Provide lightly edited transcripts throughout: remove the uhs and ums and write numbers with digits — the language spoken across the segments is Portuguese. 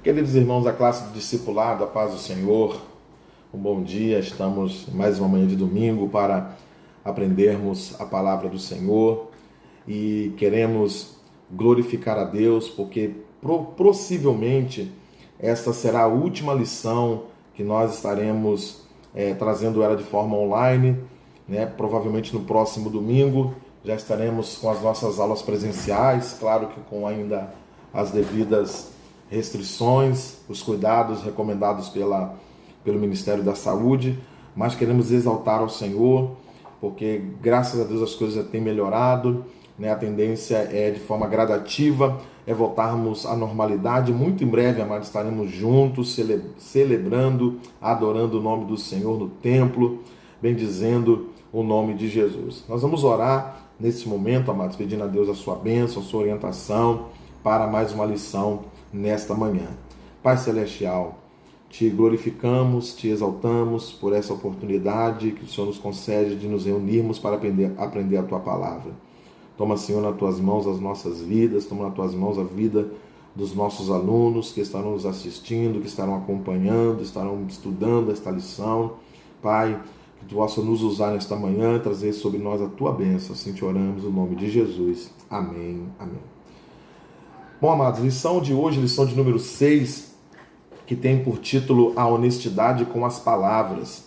Queridos irmãos da classe de discipulado, a paz do Senhor, um bom dia. Estamos mais uma manhã de domingo para aprendermos a palavra do Senhor e queremos glorificar a Deus porque possivelmente esta será a última lição que nós estaremos trazendo ela de forma online, né? Provavelmente no próximo domingo já estaremos com as nossas aulas presenciais, claro que com ainda as devidas restrições, os cuidados recomendados pelo Ministério da Saúde, mas queremos exaltar ao Senhor, porque graças a Deus as coisas têm melhorado, né? A tendência é de forma gradativa, é voltarmos à normalidade. Muito em breve, amados, estaremos juntos, celebrando, adorando o nome do Senhor no templo, bendizendo o nome de Jesus. Nós vamos orar nesse momento, amados, pedindo a Deus a sua bênção, a sua orientação para mais uma lição nesta manhã. Pai Celestial, te glorificamos, te exaltamos por essa oportunidade que o Senhor nos concede de nos reunirmos para aprender a Tua Palavra. Toma, Senhor, nas Tuas mãos as nossas vidas, toma nas Tuas mãos a vida dos nossos alunos que estarão nos assistindo, que estarão acompanhando, estarão estudando esta lição. Pai, que Tu possa nos usar nesta manhã, trazer sobre nós a Tua bênção. Assim te oramos, no nome de Jesus. Amém. Amém. Bom, amados, lição de hoje, lição de número 6, que tem por título A Honestidade com as Palavras.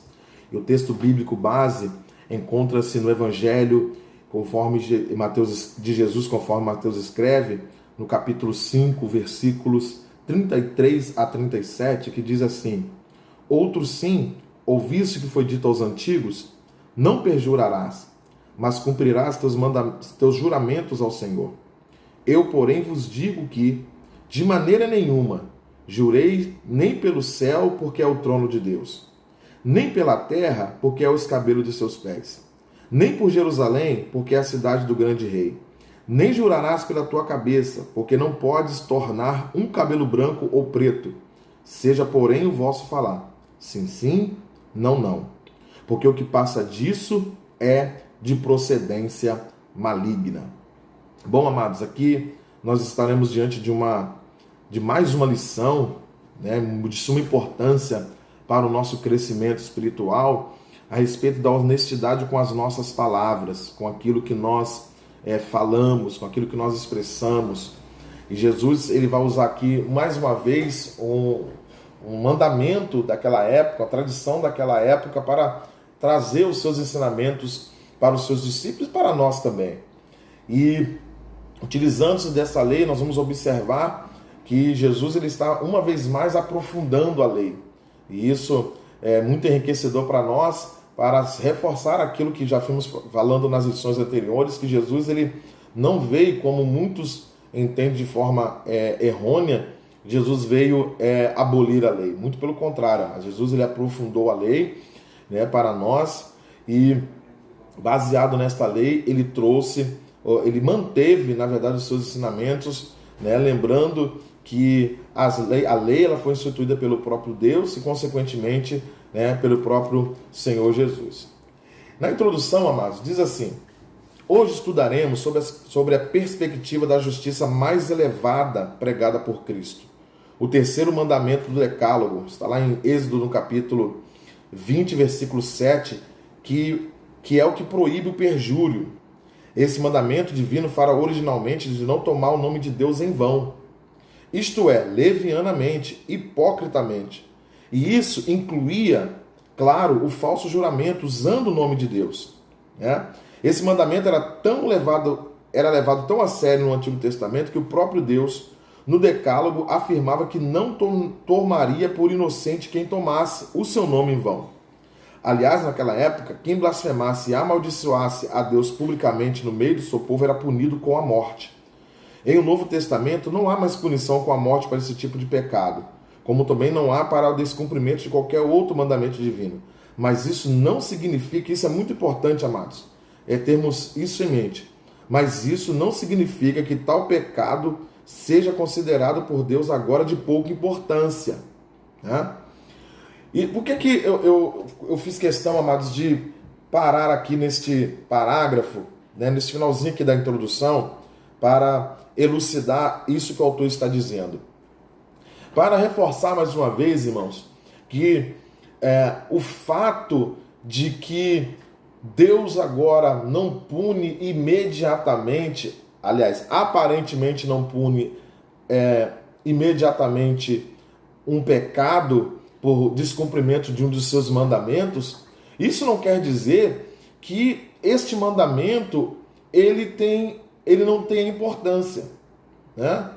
E o texto bíblico base encontra-se no Evangelho de Jesus, conforme Mateus escreve, no capítulo 5, versículos 33 a 37, que diz assim: Outro sim, ouviste que foi dito aos antigos, não perjurarás, mas cumprirás teus juramentos ao Senhor. Eu, porém, vos digo que, de maneira nenhuma, jurei nem pelo céu, porque é o trono de Deus, nem pela terra, porque é o escabelo de seus pés, nem por Jerusalém, porque é a cidade do grande rei. Nem jurarás pela tua cabeça, porque não podes tornar um cabelo branco ou preto. Seja, porém, o vosso falar, sim, sim, não, não. Porque o que passa disso é de procedência maligna. Bom, amados, aqui nós estaremos diante de mais uma lição, né, de suma importância para o nosso crescimento espiritual, a respeito da honestidade com as nossas palavras, com aquilo que nós falamos, com aquilo que nós expressamos. E Jesus, ele vai usar aqui mais uma vez um mandamento daquela época, a tradição daquela época, para trazer os seus ensinamentos para os seus discípulos e para nós também. E utilizando-se dessa lei, nós vamos observar que Jesus ele está uma vez mais aprofundando a lei. E isso é muito enriquecedor para nós, para reforçar aquilo que já fomos falando nas lições anteriores, que Jesus ele não veio, como muitos entendem de forma errônea, Jesus veio abolir a lei. Muito pelo contrário, mas Jesus ele aprofundou a lei, né, para nós, e baseado nesta lei, ele manteve, na verdade, os seus ensinamentos, né, lembrando que a lei ela foi instituída pelo próprio Deus e, consequentemente, né, pelo próprio Senhor Jesus. Na introdução, amados, diz assim: hoje estudaremos sobre a perspectiva da justiça mais elevada pregada por Cristo. O terceiro mandamento do Decálogo, está lá em Êxodo, no capítulo 20, versículo 7, que é o que proíbe o perjúrio. Esse mandamento divino fala originalmente de não tomar o nome de Deus em vão, isto é, levianamente, hipocritamente. E isso incluía, claro, o falso juramento usando o nome de Deus, né? Esse mandamento era levado tão a sério no Antigo Testamento que o próprio Deus, no Decálogo, afirmava que não tomaria por inocente quem tomasse o seu nome em vão. Aliás, naquela época, quem blasfemasse e amaldiçoasse a Deus publicamente no meio do seu povo era punido com a morte. Em o Novo Testamento, não há mais punição com a morte para esse tipo de pecado, como também não há para o descumprimento de qualquer outro mandamento divino. Mas isso não significa, isso é muito importante, amados, termos isso em mente, mas isso não significa que tal pecado seja considerado por Deus agora de pouca importância, né? E por que eu fiz questão, amados, de parar aqui neste parágrafo, né, nesse finalzinho aqui da introdução, para elucidar isso que o autor está dizendo? para reforçar mais uma vez, irmãos, que o fato de que Deus agora não pune imediatamente, aliás, aparentemente não pune imediatamente um pecado por descumprimento de um dos seus mandamentos, isso não quer dizer que este mandamento ele não tem importância, né?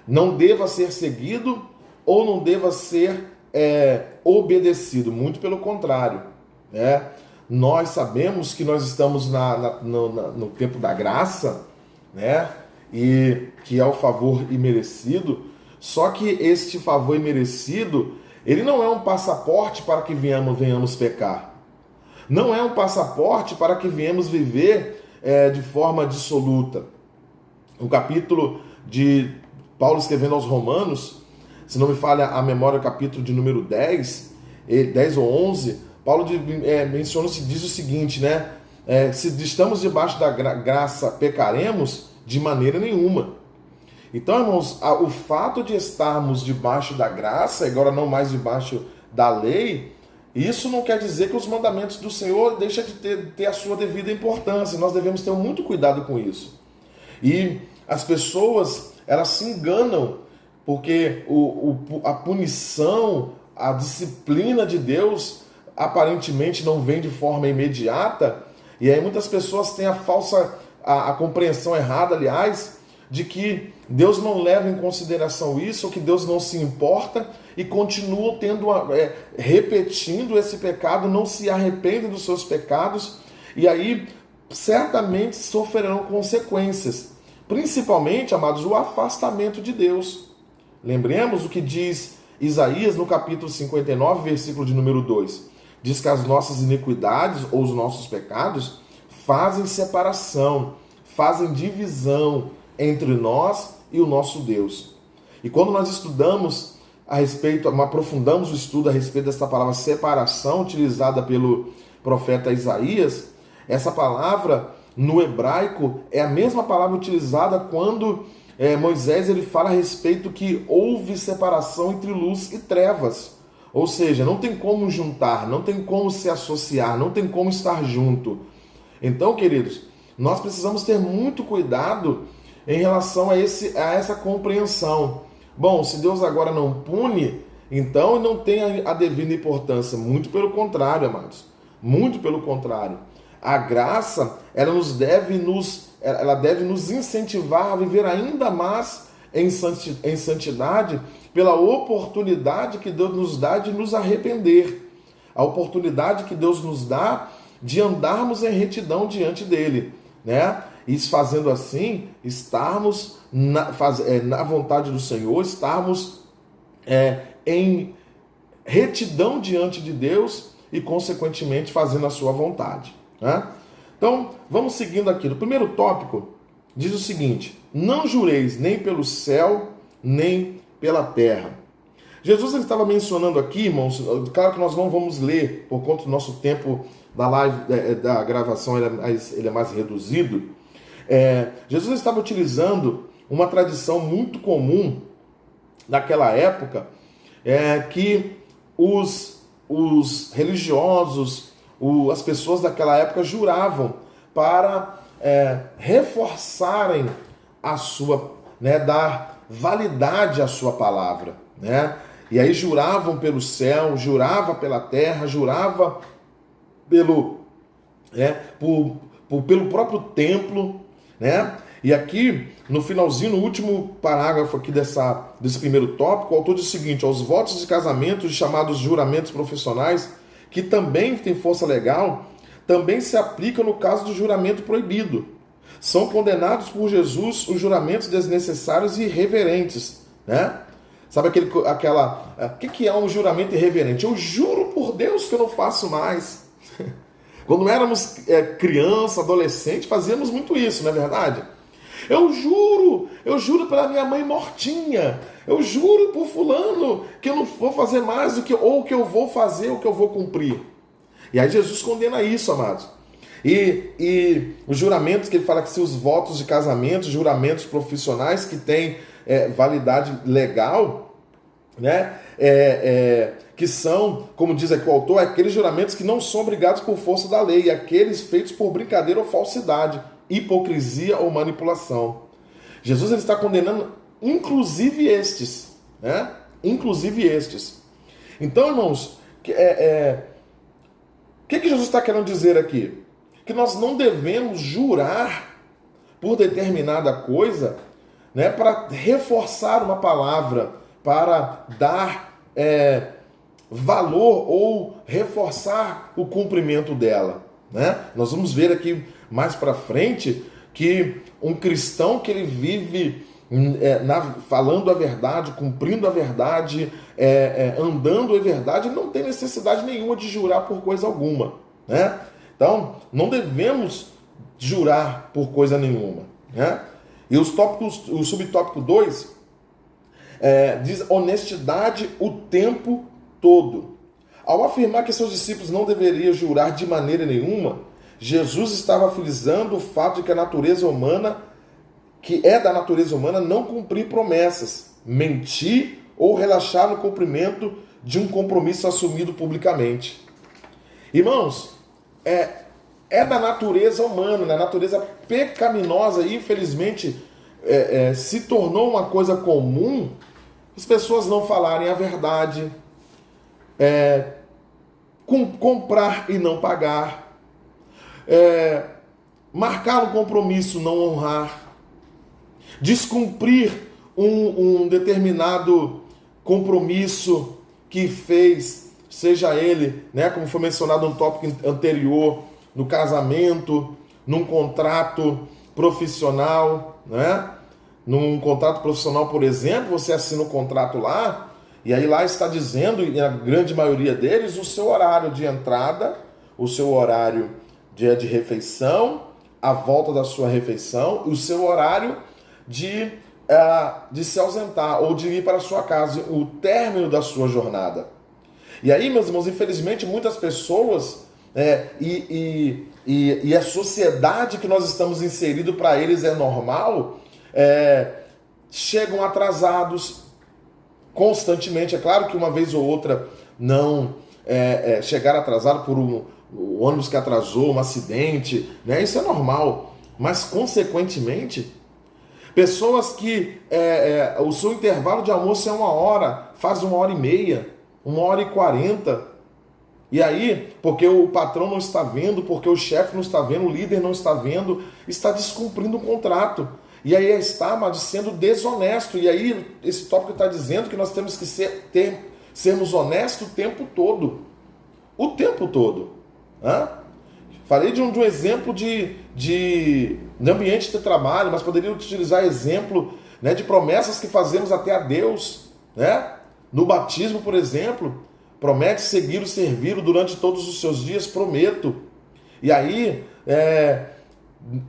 Não deva ser seguido ou não deva ser obedecido, muito pelo contrário, né? Nós sabemos que nós estamos no tempo da graça, né? E que é o favor imerecido, só que este favor imerecido, ele não é um passaporte para que venhamos pecar. Não é um passaporte para que venhamos viver de forma dissoluta. O capítulo de Paulo escrevendo aos Romanos, se não me falha a memória, o capítulo de número 10 ou 11, Paulo diz o seguinte, né? Se estamos debaixo da graça, pecaremos? De maneira nenhuma. Então, irmãos, o fato de estarmos debaixo da graça, agora não mais debaixo da lei, isso não quer dizer que os mandamentos do Senhor deixam de ter a sua devida importância. Nós devemos ter muito cuidado com isso. E as pessoas, elas se enganam, porque a punição, a disciplina de Deus, aparentemente não vem de forma imediata, e aí muitas pessoas têm a compreensão errada, aliás, de que Deus não leva em consideração isso, ou que Deus não se importa, e continuam repetindo esse pecado, não se arrependem dos seus pecados, e aí certamente sofrerão consequências. Principalmente, amados, o afastamento de Deus. Lembremos o que diz Isaías no capítulo 59, versículo de número 2. Diz que as nossas iniquidades ou os nossos pecados fazem separação, fazem divisão entre nós e o nosso Deus. E quando nós estudamos aprofundamos o estudo a respeito dessa palavra separação, utilizada pelo profeta Isaías, essa palavra no hebraico é a mesma palavra utilizada quando Moisés ele fala a respeito que houve separação entre luz e trevas. Ou seja, não tem como juntar, não tem como se associar, não tem como estar junto. Então, queridos, nós precisamos ter muito cuidado em relação a essa compreensão. Bom, se Deus agora não pune, então não tem a devida importância. Muito pelo contrário, amados. Muito pelo contrário. A graça, ela deve nos incentivar a viver ainda mais em santidade pela oportunidade que Deus nos dá de nos arrepender. A oportunidade que Deus nos dá de andarmos em retidão diante dele, né? E fazendo assim, estarmos na vontade do Senhor, estarmos em retidão diante de Deus e, consequentemente, fazendo a sua vontade, né? Então, vamos seguindo aqui. No primeiro tópico, diz o seguinte: não jureis nem pelo céu, nem pela terra. Jesus ele estava mencionando aqui, irmãos, claro que nós não vamos ler, por conta do nosso tempo da live, da gravação, ele é mais reduzido. Jesus estava utilizando uma tradição muito comum naquela época, que os religiosos, as pessoas daquela época juravam para reforçarem a sua, dar validade à sua palavra, né? E aí juravam pelo céu, jurava pela terra, jurava pelo próprio templo, né? E aqui, no finalzinho, no último parágrafo aqui desse primeiro tópico, o autor diz o seguinte: aos votos de casamento, chamados juramentos profissionais, que também têm força legal, também se aplicam no caso do juramento proibido. São condenados por Jesus os juramentos desnecessários e irreverentes, né? Sabe o que é um juramento irreverente? Eu juro por Deus que eu não faço mais. Quando éramos criança, adolescente, fazíamos muito isso, não é verdade? Eu juro pela minha mãe mortinha, eu juro por fulano que eu não vou fazer mais ou que eu vou fazer, o que eu vou cumprir. E aí Jesus condena isso, amados. E os juramentos que ele fala que se os votos de casamento, juramentos profissionais que têm validade legal, né? Que são, como diz aqui o autor, aqueles juramentos que não são obrigados por força da lei, aqueles feitos por brincadeira ou falsidade, hipocrisia ou manipulação. Jesus ele está condenando inclusive estes, né? Inclusive estes. Então, irmãos, o que Jesus está querendo dizer aqui? Que nós não devemos jurar por determinada coisa, né, para reforçar uma palavra, para dar valor ou reforçar o cumprimento dela, né? Nós vamos ver aqui mais para frente que um cristão que ele vive falando a verdade, cumprindo a verdade, andando a verdade, não tem necessidade nenhuma de jurar por coisa alguma, né? Então, não devemos jurar por coisa nenhuma, né? E os tópicos, o subtópico 2 diz honestidade o tempo todo. Ao afirmar que seus discípulos não deveriam jurar de maneira nenhuma, Jesus estava frisando o fato de que a natureza humana, que é da natureza humana, não cumprir promessas, mentir ou relaxar no cumprimento de um compromisso assumido publicamente. Irmãos, é da natureza humana, da natureza pecaminosa, e infelizmente se tornou uma coisa comum as pessoas não falarem a verdade, comprar e não pagar, marcar um compromisso, não honrar, descumprir um determinado compromisso que fez, seja ele, né, como foi mencionado no tópico anterior, no casamento, num contrato profissional, né? Num contrato profissional, por exemplo, você assina um contrato lá, e aí lá está dizendo, e na grande maioria deles, o seu horário de entrada, o seu horário de refeição, a volta da sua refeição, e o seu horário de se ausentar ou de ir para a sua casa, o término da sua jornada. E aí, meus irmãos, infelizmente, muitas pessoas e a sociedade que nós estamos inseridos para eles é normal, chegam atrasados constantemente. É claro que uma vez ou outra não chegar atrasado por o ônibus que atrasou, um acidente, né? Isso é normal, mas consequentemente pessoas que o seu intervalo de almoço é 1 hora, faz 1h30, 1h40, e aí, porque o patrão não está vendo, porque o chefe não está vendo, o líder não está vendo, está descumprindo o contrato. E aí está, mas sendo desonesto. E aí esse tópico está dizendo que nós temos que sermos honestos o tempo todo. O tempo todo. Falei de um exemplo de ambiente de trabalho, mas poderia utilizar exemplo, né, de promessas que fazemos até a Deus, né? No batismo, por exemplo, promete seguir o servir durante todos os seus dias, prometo. E aí,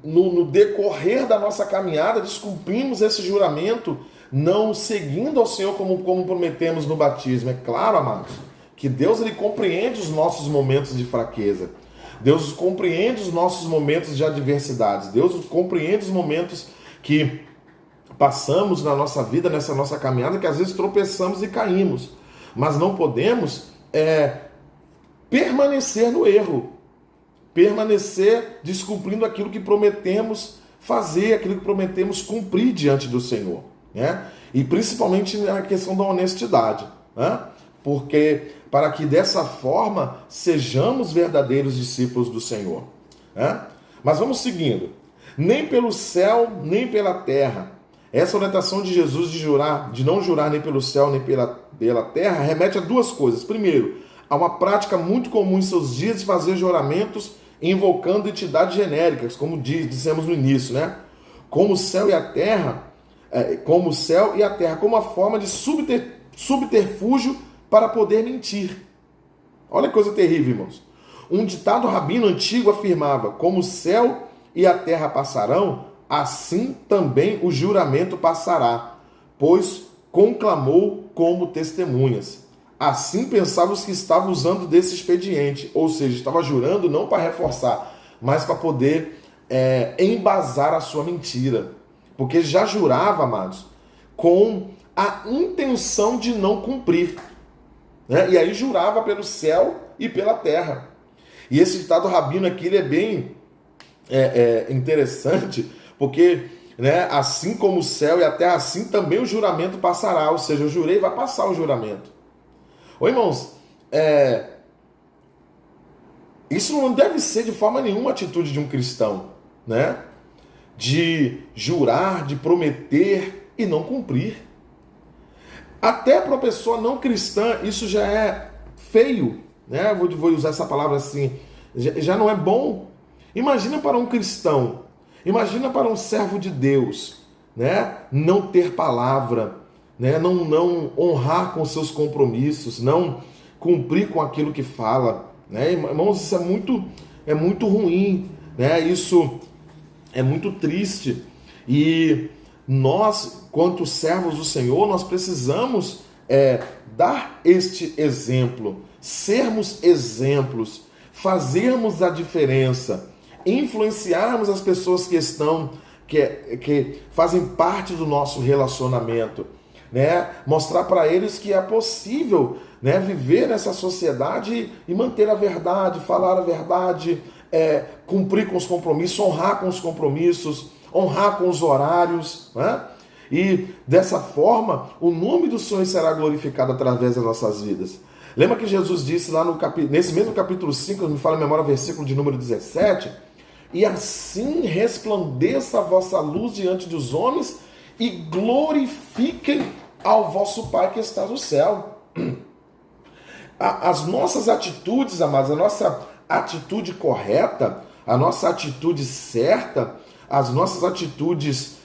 no decorrer da nossa caminhada, descumprimos esse juramento, não seguindo ao Senhor como prometemos no batismo. É claro, amados, que Deus ele compreende os nossos momentos de fraqueza. Deus compreende os nossos momentos de adversidades. Deus compreende os momentos que passamos na nossa vida, nessa nossa caminhada, que às vezes tropeçamos e caímos. Mas não podemos permanecer no erro, permanecer descumprindo aquilo que prometemos fazer, aquilo que prometemos cumprir diante do Senhor, né? E principalmente na questão da honestidade, né? Porque para que dessa forma sejamos verdadeiros discípulos do Senhor, né? Mas vamos seguindo. Nem pelo céu, nem pela terra. Essa orientação de Jesus de não jurar nem pelo céu, nem pela terra, remete a duas coisas. Primeiro, a uma prática muito comum em seus dias de fazer juramentos invocando entidades genéricas, como dissemos no início, né? Como o céu e a terra, como uma forma de subterfúgio para poder mentir. Olha que coisa terrível, irmãos. Um ditado rabino antigo afirmava: como o céu e a terra passarão, assim também o juramento passará, pois conclamou como testemunhas. Assim pensavam os que estavam usando desse expediente, ou seja, estava jurando não para reforçar, mas para poder embasar a sua mentira. Porque já jurava, amados, com a intenção de não cumprir, né? E aí jurava pelo céu e pela terra. E esse ditado rabino aqui, ele é bem interessante, porque, né, assim como o céu e a terra, assim também o juramento passará. Ou seja, eu jurei e vai passar o juramento. Ô irmãos, isso não deve ser de forma nenhuma a atitude de um cristão, né? De jurar, de prometer e não cumprir. Até para uma pessoa não cristã, isso já é feio, né? Vou usar essa palavra assim, já não é bom. Imagina para um cristão, imagina para um servo de Deus, né? Não ter palavra, né? Não honrar com seus compromissos, não cumprir com aquilo que fala, né? Irmãos, isso é muito ruim, né? Isso é muito triste. E nós, quanto servos do Senhor, nós precisamos dar este exemplo, sermos exemplos, fazermos a diferença, influenciarmos as pessoas que fazem parte do nosso relacionamento, né? Mostrar para eles que é possível, né, viver nessa sociedade e manter a verdade, falar a verdade, cumprir com os compromissos, honrar com os compromissos, honrar com os horários, né? E dessa forma o nome do Senhor será glorificado através das nossas vidas. Lembra que Jesus disse lá nesse mesmo capítulo 5, me fala a memória, versículo de número 17, e assim resplandeça a vossa luz diante dos homens e glorifiquem ao vosso Pai que está no céu. As nossas atitudes, amados, a nossa atitude correta, a nossa atitude certa, as nossas atitudes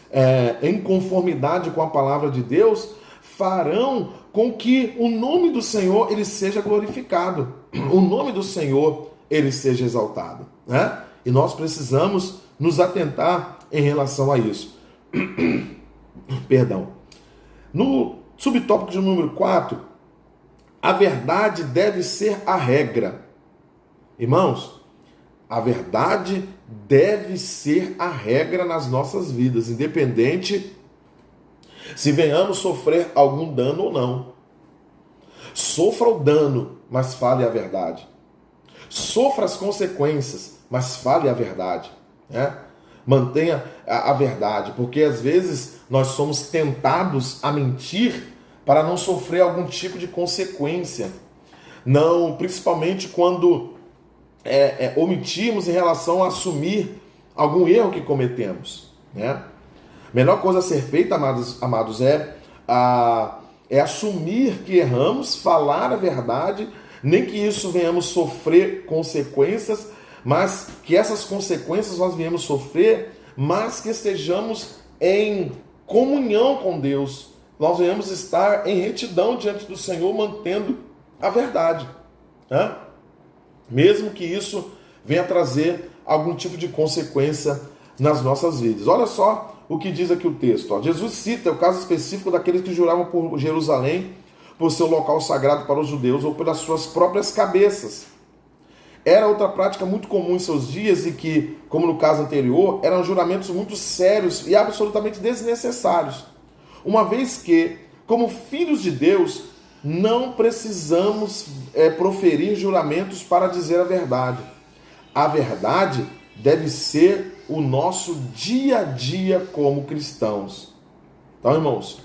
em conformidade com a palavra de Deus, farão com que o nome do Senhor ele seja glorificado, o nome do Senhor ele seja exaltado, né? E nós precisamos nos atentar em relação a isso. Perdão. No subtópico de número 4, a verdade deve ser a regra. Irmãos, a verdade deve ser a regra nas nossas vidas, independente se venhamos sofrer algum dano ou não. Sofra o dano, mas fale a verdade. Sofra as consequências, mas fale a verdade, né? Mantenha a verdade, porque às vezes nós somos tentados a mentir para não sofrer algum tipo de consequência. Não, principalmente quando omitirmos em relação a assumir algum erro que cometemos, né? A melhor coisa a ser feita, amados, é assumir que erramos, falar a verdade, nem que isso venhamos sofrer consequências, mas que essas consequências nós venhamos sofrer, mas que estejamos em comunhão com Deus, nós venhamos estar em retidão diante do Senhor, mantendo a verdade, né? Mesmo que isso venha trazer algum tipo de consequência nas nossas vidas. Olha só o que diz aqui o texto. Jesus cita o caso específico daqueles que juravam por Jerusalém, por seu local sagrado para os judeus, ou pelas suas próprias cabeças. Era outra prática muito comum em seus dias e que, como no caso anterior, eram juramentos muito sérios e absolutamente desnecessários. Uma vez que, como filhos de Deus, não precisamos proferir juramentos para dizer a verdade. A verdade deve ser o nosso dia a dia como cristãos. Então, irmãos,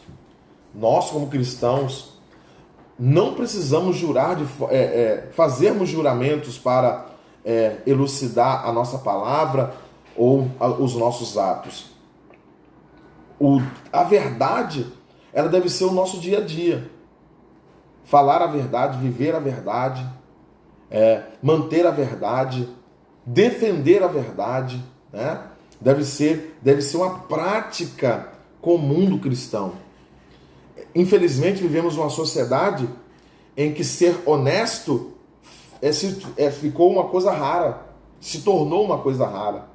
nós como cristãos não precisamos fazermos juramentos para elucidar a nossa palavra ou os nossos atos. A verdade, ela deve ser o nosso dia a dia. Falar a verdade, viver a verdade, manter a verdade, defender a verdade, né? Deve ser uma prática comum do cristão. Infelizmente, vivemos numa sociedade em que ser honesto ficou uma coisa rara, se tornou uma coisa rara.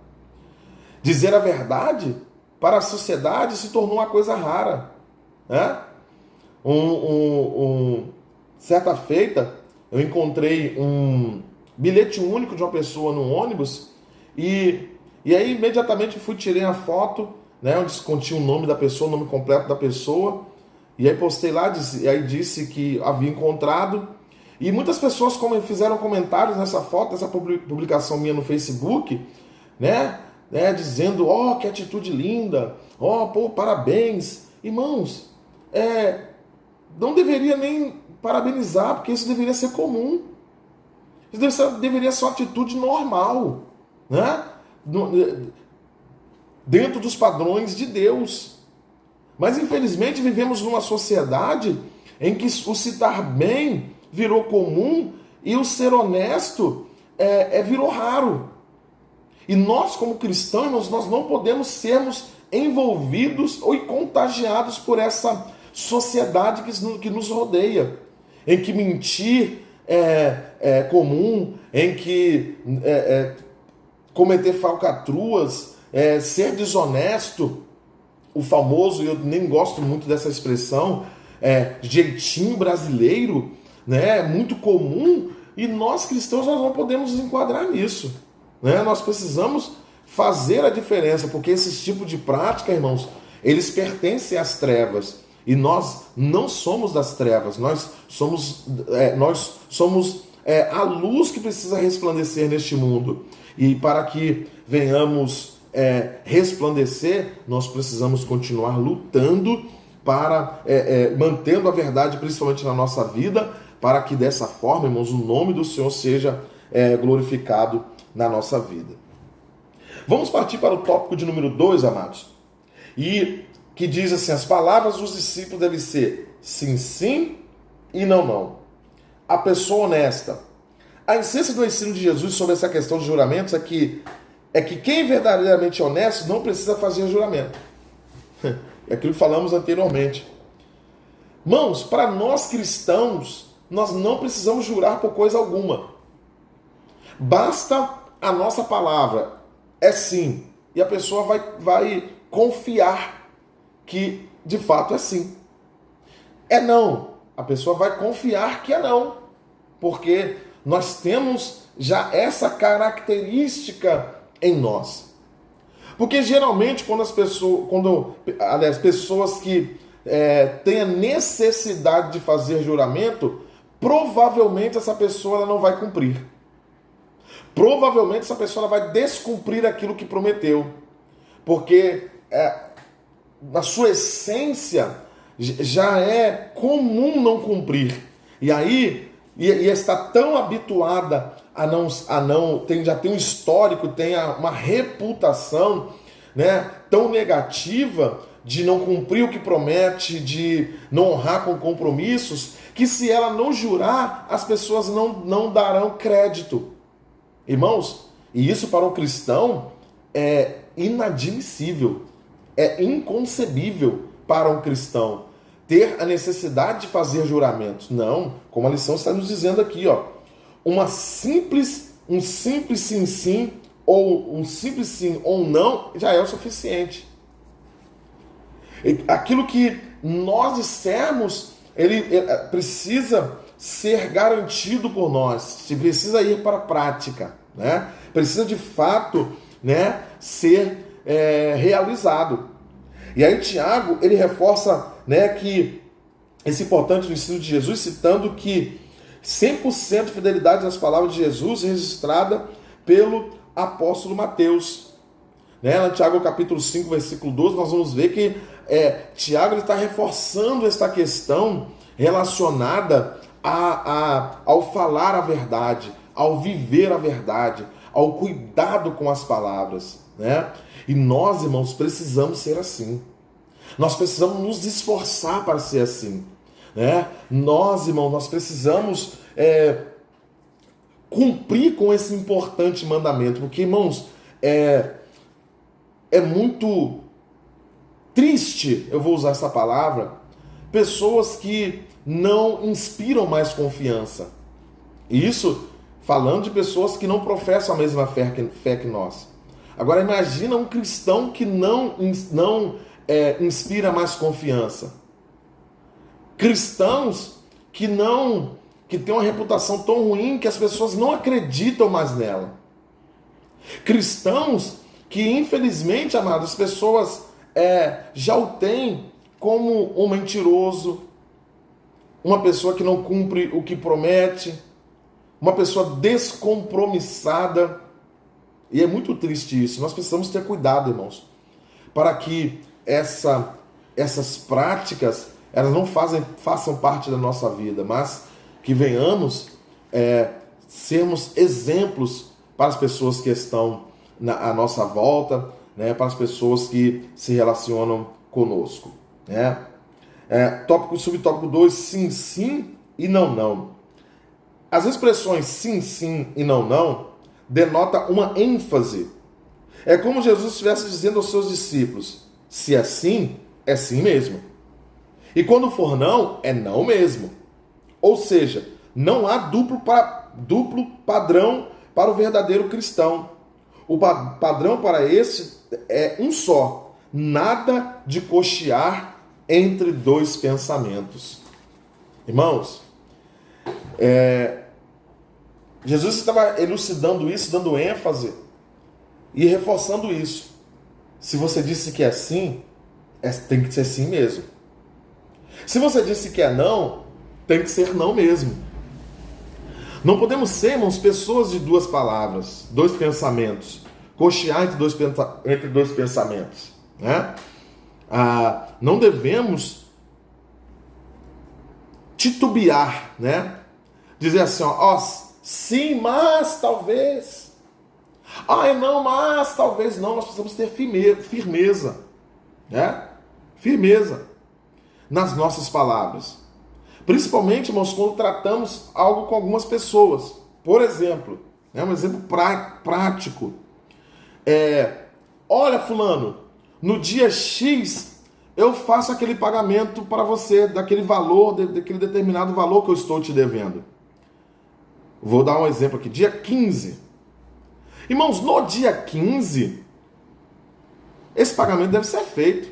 Dizer a verdade para a sociedade se tornou uma coisa rara, né? Certa feita, eu encontrei um bilhete único de uma pessoa no ônibus e aí imediatamente tirei a foto, né, onde continha o nome da pessoa, o nome completo da pessoa, E aí postei lá, e aí disse que havia encontrado. E muitas pessoas fizeram comentários nessa foto, nessa publicação minha no Facebook, né? Dizendo, ó, que atitude linda, ó, pô, parabéns. Irmãos, não deveria nem parabenizar, porque isso deveria ser comum. Isso deveria ser uma atitude normal, né? Dentro dos padrões de Deus. Mas infelizmente vivemos numa sociedade em que o se dar bem virou comum e o ser honesto virou raro. E nós, como cristãos, nós não podemos sermos envolvidos ou contagiados por essa sociedade que nos rodeia, em que mentir é comum, em que cometer falcatruas, ser desonesto, o famoso, eu nem gosto muito dessa expressão, jeitinho brasileiro, né, é muito comum, e nós cristãos nós não podemos nos enquadrar nisso, né? Nós precisamos fazer a diferença, porque esse tipo de prática, irmãos, eles pertencem às trevas, e nós não somos das trevas, nós somos a luz que precisa resplandecer neste mundo, e para que venhamos resplandecer, nós precisamos continuar lutando para mantendo a verdade, principalmente na nossa vida, para que dessa forma, irmãos, o nome do Senhor seja glorificado na nossa vida. Vamos partir para o tópico de número 2, amados, e que diz assim: as palavras dos discípulos devem ser sim, sim e não, não. A pessoa honesta. A essência do ensino de Jesus sobre essa questão de juramentos é que quem verdadeiramente é honesto não precisa fazer juramento. É aquilo que falamos anteriormente. Irmãos, para nós cristãos, nós não precisamos jurar por coisa alguma. Basta a nossa palavra, é sim, e a pessoa vai confiar que de fato é sim. É não, a pessoa vai confiar que é não, porque nós temos já essa característica em nós. Porque geralmente quando pessoas que têm a necessidade de fazer juramento, provavelmente essa pessoa ela não vai cumprir. Provavelmente essa pessoa ela vai descumprir aquilo que prometeu. Porque na sua essência já é comum não cumprir. E aí está tão habituada já tem um histórico, tem uma reputação, né, tão negativa de não cumprir o que promete, de não honrar com compromissos, que se ela não jurar, as pessoas não darão crédito. Irmãos, e isso para um cristão é inadmissível, é inconcebível para um cristão ter a necessidade de fazer juramentos. Não, como a lição está nos dizendo aqui, ó, um simples sim sim, ou um simples sim ou não, já é o suficiente. Aquilo que nós dissermos, ele precisa ser garantido por nós, se precisa ir para a prática, né? Precisa de fato, né, ser realizado. E aí Tiago, ele reforça, né, que esse importante do ensino de Jesus, citando que 100% de fidelidade nas palavras de Jesus registrada pelo apóstolo Mateus. Né? No Tiago capítulo 5, versículo 12, nós vamos ver que Tiago está reforçando esta questão relacionada ao falar a verdade, ao viver a verdade, ao cuidado com as palavras. Né? E nós, irmãos, precisamos ser assim. Nós precisamos nos esforçar para ser assim. Né? Nós, irmãos, nós precisamos cumprir com esse importante mandamento, porque, irmãos, é muito triste, eu vou usar essa palavra, pessoas que não inspiram mais confiança. E isso falando de pessoas que não professam a mesma fé que nós. Agora imagina um cristão que não inspira mais confiança. Cristãos que têm uma reputação tão ruim que as pessoas não acreditam mais nela. Cristãos que, infelizmente, amados, as pessoas já o têm como um mentiroso, uma pessoa que não cumpre o que promete, uma pessoa descompromissada. E é muito triste isso. Nós precisamos ter cuidado, irmãos, para que essas práticas elas não façam parte da nossa vida, mas que venhamos sermos exemplos para as pessoas que estão à nossa volta, né, para as pessoas que se relacionam conosco. Né? Subtópico 2, sim, sim e não, não. As expressões sim, sim e não, não denota uma ênfase. É como Jesus estivesse dizendo aos seus discípulos: se é sim, é sim mesmo. E quando for não, é não mesmo. Ou seja, não há duplo padrão para o verdadeiro cristão. O padrão para esse é um só. Nada de cochear entre dois pensamentos. Irmãos, Jesus estava elucidando isso, dando ênfase e reforçando isso. Se você disse que é sim, tem que ser sim mesmo. Se você disse que é não, tem que ser não mesmo. Não podemos ser, irmãos, pessoas de duas palavras, dois pensamentos, cochear entre dois pensamentos. Né? Não devemos titubear, né? Dizer assim, ó, sim, mas talvez. Não, mas talvez não. Nós precisamos ter firmeza, né? Firmeza nas nossas palavras. Principalmente, irmãos, quando tratamos algo com algumas pessoas. Por exemplo, um exemplo prático. Olha, fulano, no dia X eu faço aquele pagamento para você, daquele valor, daquele determinado valor que eu estou te devendo. Vou dar um exemplo aqui, dia 15. Irmãos, no dia 15, esse pagamento deve ser feito.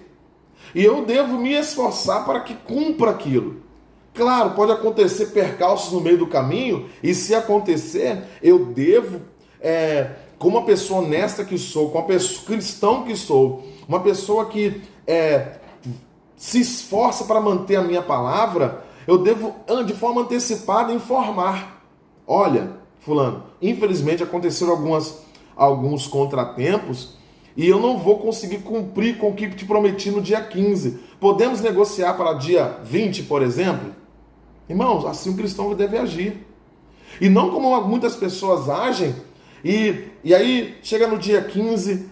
E eu devo me esforçar para que cumpra aquilo. Claro, pode acontecer percalços no meio do caminho, e se acontecer, eu devo, como uma pessoa honesta que sou, como uma pessoa cristão que sou, uma pessoa que se esforça para manter a minha palavra, eu devo, de forma antecipada, informar. Olha, fulano, infelizmente aconteceram alguns contratempos e eu não vou conseguir cumprir com o que te prometi no dia 15. Podemos negociar para dia 20, por exemplo? Irmãos, assim um cristão deve agir. E não como muitas pessoas agem, e aí chega no dia 15,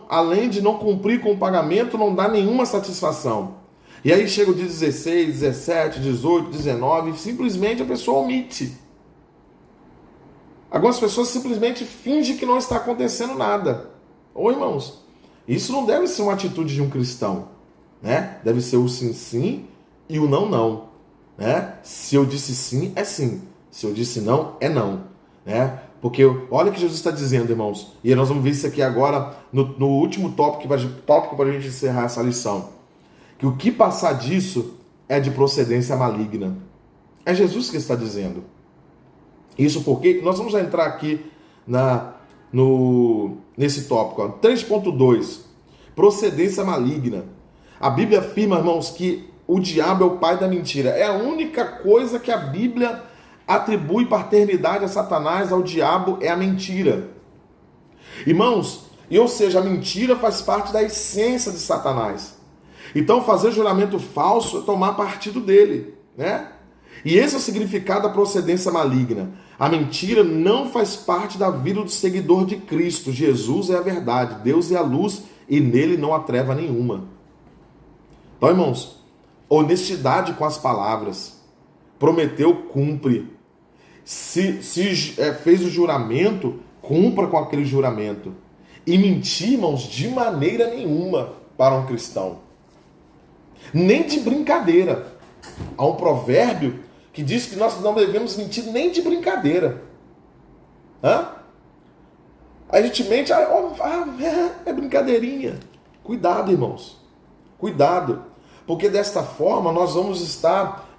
além de não cumprir com o pagamento, não dá nenhuma satisfação. E aí chega o dia 16, 17, 18, 19, simplesmente a pessoa omite. Algumas pessoas simplesmente fingem que não está acontecendo nada. Ô irmãos, isso não deve ser uma atitude de um cristão, né? Deve ser o sim, sim e o não, não. Né? Se eu disse sim, é sim. Se eu disse não, é não. Né? Porque olha o que Jesus está dizendo, irmãos. E nós vamos ver isso aqui agora no último tópico para a gente encerrar essa lição. Que o que passar disso é de procedência maligna. É Jesus que está dizendo. Isso porque nós vamos entrar aqui nesse tópico. 3.2. Procedência maligna. A Bíblia afirma, irmãos, que o diabo é o pai da mentira. É a única coisa que a Bíblia atribui paternidade a Satanás, ao diabo, é a mentira. Irmãos, ou seja, a mentira faz parte da essência de Satanás. Então, fazer juramento falso é tomar partido dele, né? E esse é o significado da procedência maligna. A mentira não faz parte da vida do seguidor de Cristo. Jesus é a verdade, Deus é a luz e nele não há treva nenhuma. Então, irmãos, honestidade com as palavras. Prometeu, cumpre. Se fez o juramento, cumpra com aquele juramento. E mentir, irmãos, de maneira nenhuma para um cristão. Nem de brincadeira. Há um provérbio que diz que nós não devemos mentir nem de brincadeira. A gente mente, é brincadeirinha. Cuidado, irmãos. Cuidado. Porque desta forma nós vamos estar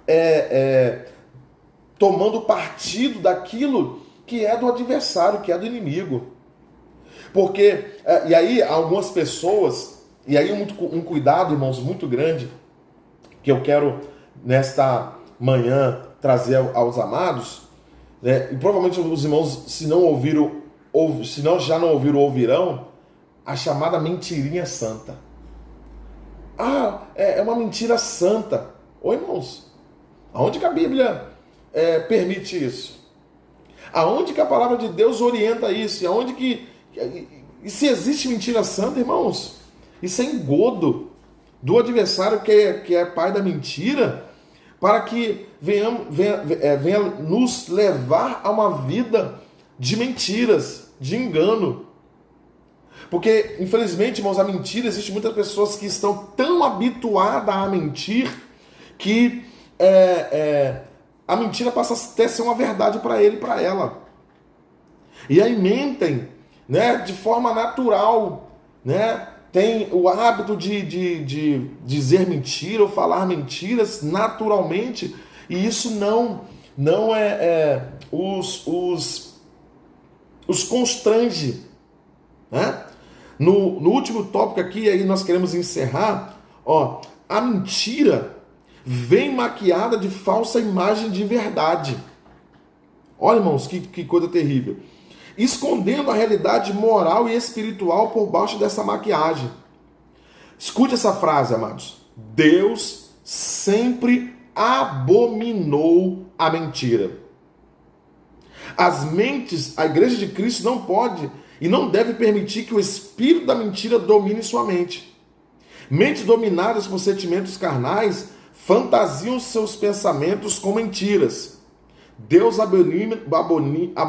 tomando partido daquilo que é do adversário, que é do inimigo. Porque, e aí algumas pessoas, e aí um cuidado, irmãos, muito grande, que eu quero nesta manhã trazer aos amados, né? E provavelmente os irmãos, se não já não ouviram, ouvirão a chamada mentirinha santa. É uma mentira santa. Ô irmãos, aonde que a Bíblia permite isso? Aonde que a palavra de Deus orienta isso? E se existe mentira santa, irmãos, isso é engodo do adversário que é pai da mentira, para que venha nos levar a uma vida de mentiras, de engano. Porque, infelizmente, irmãos, a mentira, existem muitas pessoas que estão tão habituadas a mentir que a mentira passa até a ser uma verdade para ele e para ela. E aí mentem, né, de forma natural, né? Tem o hábito de dizer mentira ou falar mentiras naturalmente, e isso não os constrange, né? No último tópico aqui, aí nós queremos encerrar, a mentira vem maquiada de falsa imagem de verdade. Olha, irmãos, que coisa terrível. Escondendo a realidade moral e espiritual por baixo dessa maquiagem. Escute essa frase, amados. Deus sempre abominou a mentira. A Igreja de Cristo não pode e não deve permitir que o espírito da mentira domine sua mente. Mentes dominadas por sentimentos carnais fantasiam seus pensamentos com mentiras. Deus abomina a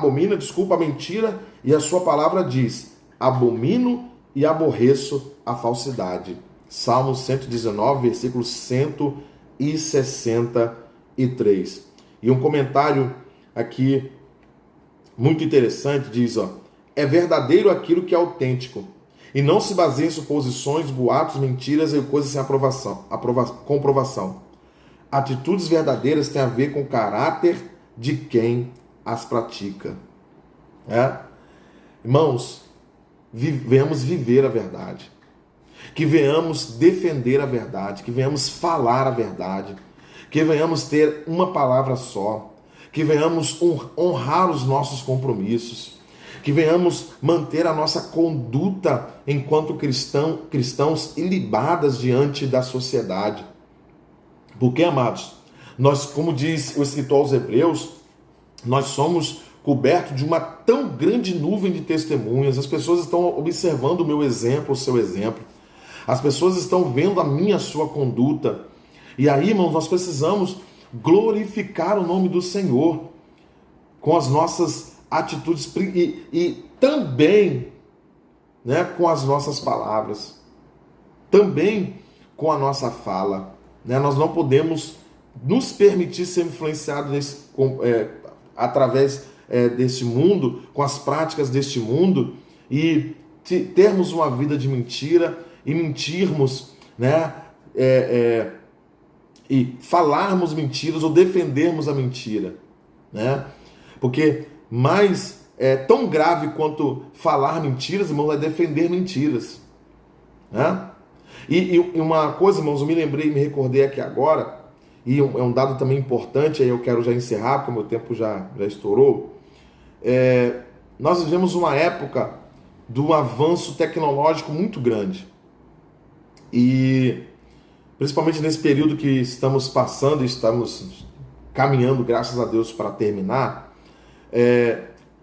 mentira, e a sua palavra diz: abomino e aborreço a falsidade. Salmo 119, versículo 163. E um comentário aqui muito interessante diz: é verdadeiro aquilo que é autêntico, e não se baseia em suposições, boatos, mentiras e coisas sem comprovação. Atitudes verdadeiras têm a ver com o caráter de quem as pratica. Irmãos, venhamos viver a verdade, que venhamos defender a verdade, que venhamos falar a verdade, que venhamos ter uma palavra só, que venhamos honrar os nossos compromissos, que venhamos manter a nossa conduta enquanto cristãos ilibadas diante da sociedade. Porque, amados, nós, como diz o escritor aos Hebreus, nós somos cobertos de uma tão grande nuvem de testemunhas. As pessoas estão observando o meu exemplo, o seu exemplo. As pessoas estão vendo a minha, a sua conduta. E aí, irmãos, nós precisamos glorificar o nome do Senhor com as nossas atitudes e também, né, com as nossas palavras. Também com a nossa fala. Né? Nós não podemos nos permitir ser influenciados através deste mundo, com as práticas deste mundo, e termos uma vida de mentira e mentirmos, né? E falarmos mentiras ou defendermos a mentira, né? Porque tão grave quanto falar mentiras, irmãos, é defender mentiras, né? E uma coisa, irmãos, eu me recordei aqui agora, e é um dado também importante, aí eu quero já encerrar, porque o meu tempo já estourou. Nós vivemos uma época de um avanço tecnológico muito grande. E principalmente nesse período que estamos passando, estamos caminhando, graças a Deus, para terminar,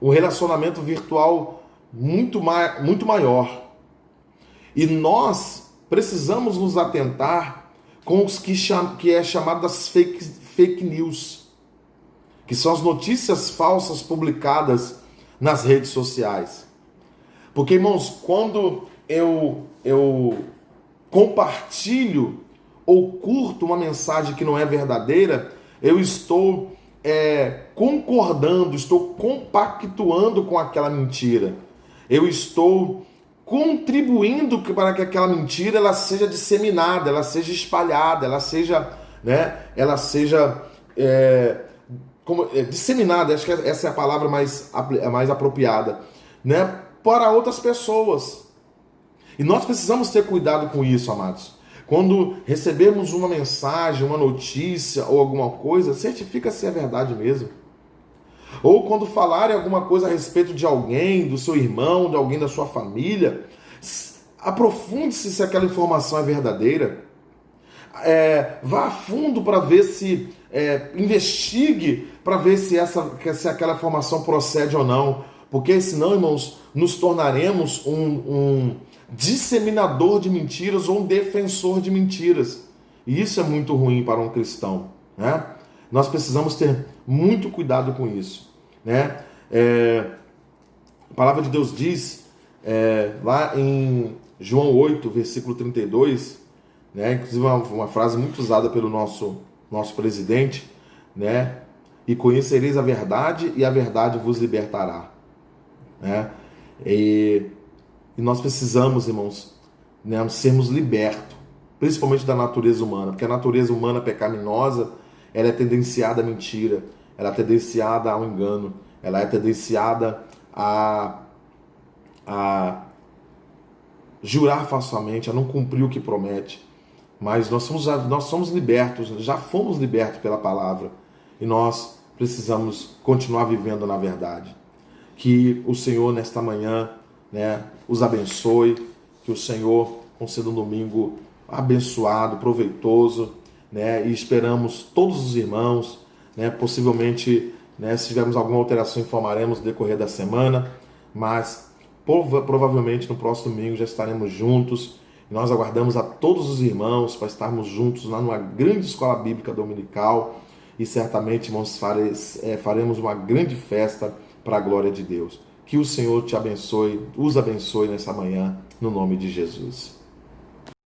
um relacionamento virtual muito maior. E nós precisamos nos atentar com os que é chamado das fake news, que são as notícias falsas publicadas nas redes sociais. Porque, irmãos, quando eu compartilho ou curto uma mensagem que não é verdadeira, eu estou concordando, estou compactuando com aquela mentira. Eu estou contribuindo para que aquela mentira ela seja disseminada, ela seja espalhada, ela seja disseminada, acho que essa é a palavra mais apropriada, né, para outras pessoas. E nós precisamos ter cuidado com isso, amados, Quando recebemos uma mensagem, uma notícia ou alguma coisa, certifica se é verdade mesmo. Ou quando falarem alguma coisa a respeito de alguém, do seu irmão, de alguém da sua família, aprofunde-se se aquela informação é verdadeira. Vá a fundo para ver se... investigue para ver se aquela informação procede ou não. Porque senão, irmãos, nos tornaremos um disseminador de mentiras ou um defensor de mentiras. E isso é muito ruim para um cristão, né? Nós precisamos ter muito cuidado com isso, né? A palavra de Deus diz, lá em João 8, versículo 32, né? Inclusive uma frase muito usada pelo nosso presidente, né? E conhecereis a verdade e a verdade vos libertará, né? E nós precisamos, irmãos, né, sermos libertos, principalmente da natureza humana, porque a natureza humana pecaminosa, ela é tendenciada à mentira, ela é tendenciada ao engano, ela é tendenciada a jurar falsamente, a não cumprir o que promete. Mas nós somos libertos, já fomos libertos pela palavra, e nós precisamos continuar vivendo na verdade. Que o Senhor nesta manhã, né, os abençoe, que o Senhor conceda um domingo abençoado, proveitoso, né, e esperamos todos os irmãos, né, possivelmente, né, se tivermos alguma alteração informaremos no decorrer da semana, mas provavelmente no próximo domingo já estaremos juntos. Nós aguardamos a todos os irmãos para estarmos juntos lá numa grande escola bíblica dominical e certamente, irmãos, faremos uma grande festa para a glória de Deus. Que o Senhor te abençoe, os abençoe nessa manhã, no nome de Jesus.